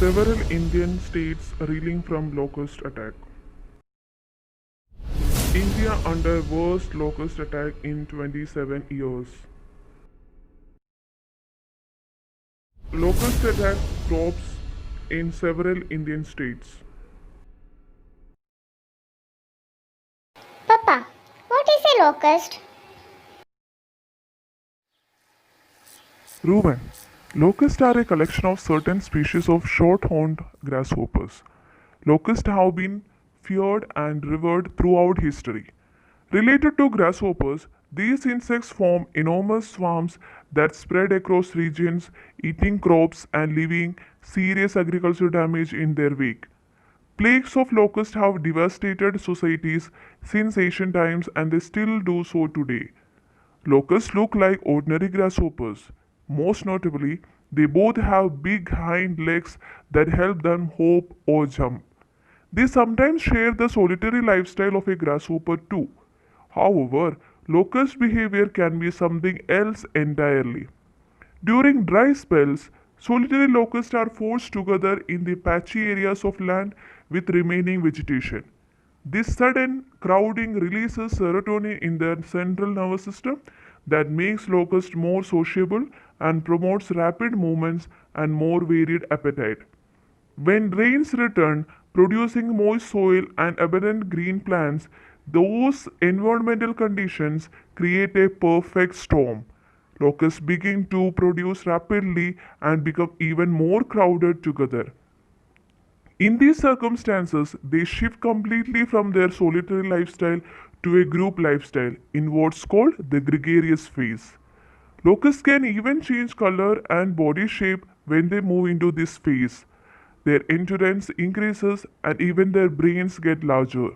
Several Indian states reeling from locust attack. India under worst locust attack in 27 years. Locust attack crops in several Indian states. Papa, what is a locust? Reuben, locusts are a collection of certain species of short-horned grasshoppers. Locusts have been feared and revered throughout history. Related to grasshoppers, these insects form enormous swarms that spread across regions, eating crops and leaving serious agricultural damage in their wake. Plagues of locusts have devastated societies since ancient times and they still do so today. Locusts look like ordinary grasshoppers. Most notably, they both have big hind legs that help them hop or jump. They sometimes share the solitary lifestyle of a grasshopper too. However, locust behavior can be something else entirely. During dry spells, solitary locusts are forced together in the patchy areas of land with remaining vegetation. This sudden crowding releases serotonin in their central nervous system that makes locusts more sociable and promotes rapid movements and more varied appetite. When rains return, producing moist soil and abundant green plants, those environmental conditions create a perfect storm. Locusts begin to produce rapidly and become even more crowded together. In these circumstances, they shift completely from their solitary lifestyle to a group lifestyle in what's called the gregarious phase. Locusts can even change color and body shape when they move into this phase. Their endurance increases and even their brains get larger.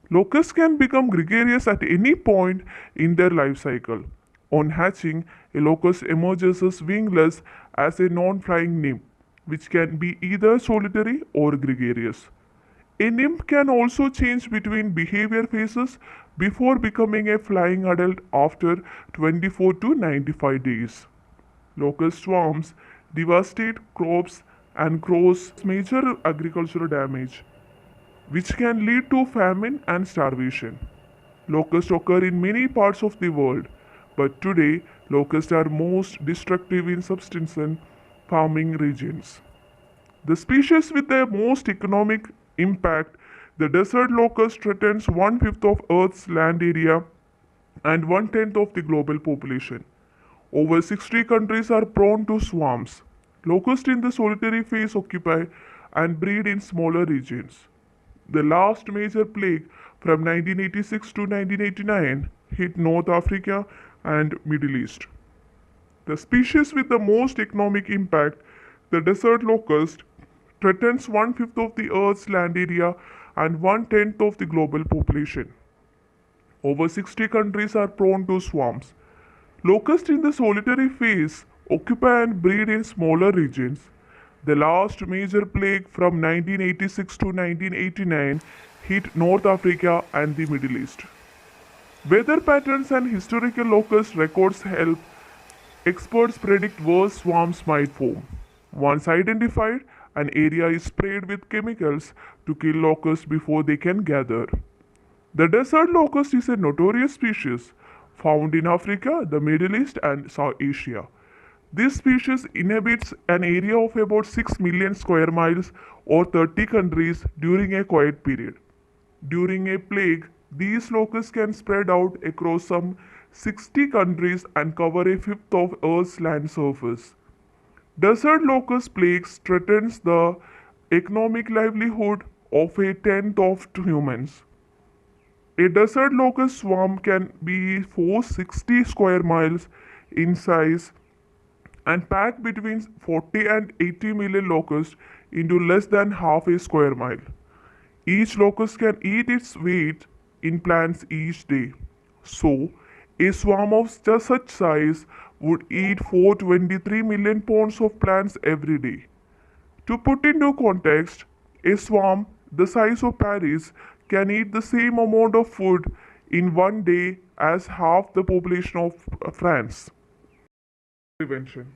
Locusts can become gregarious at any point in their life cycle. On hatching, a locust emerges as wingless as a non flying nymph, which can be either solitary or gregarious. A nymph can also change between behavior phases before becoming a flying adult after 24 to 95 days. Locust swarms devastate crops and cause major agricultural damage, which can lead to famine and starvation. Locusts occur in many parts of the world, but today locusts are most destructive in subsistence farming regions. The species with the most economic impact, the desert locust, threatens one fifth of Earth's land area and one tenth of the global population. Over 60 countries are prone to swarms. Locusts in the solitary phase occupy and breed in smaller regions. The last major plague from 1986 to 1989 hit North Africa and Middle East. The species with the most economic impact, the desert locust, threatens one fifth of the Earth's land area and one tenth of the global population. Over 60 countries are prone to swarms. Locusts in the solitary phase occupy and breed in smaller regions. The last major plague from 1986 to 1989 hit North Africa and the Middle East. Weather patterns and historical locust records help experts predict where swarms might form. Once identified, an area is sprayed with chemicals to kill locusts before they can gather. The desert locust is a notorious species found in Africa, the Middle East, and South Asia. This species inhabits an area of about 6 million square miles or 30 countries during a quiet period. During a plague, these locusts can spread out across some 60 countries and cover a fifth of Earth's land surface. Desert locust plagues threatens the economic livelihood of a tenth of humans. A desert locust swarm can be 460 square miles in size and pack between 40 and 80 million locusts into less than half a square mile. Each locust can eat its weight in plants each day. So, a swarm of just such size would eat 423 million pounds of plants every day. To put into context, a swarm the size of Paris can eat the same amount of food in one day as half the population of France. Prevention.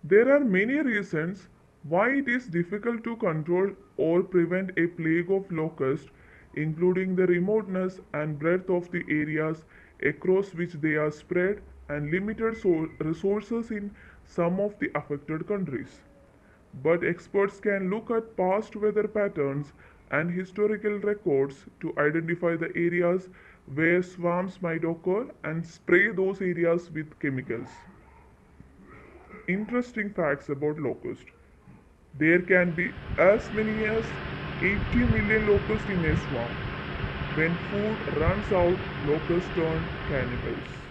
There are many reasons Why it is difficult to control or prevent a plague of locusts, including the remoteness and breadth of the areas across which they are spread and limited resources in some of the affected countries. But experts can look at past weather patterns and historical records to identify the areas where swarms might occur and spray those areas with chemicals. Interesting facts about locusts. There can be as many as 80 million locusts in a swarm. When food runs out, locusts turn cannibals.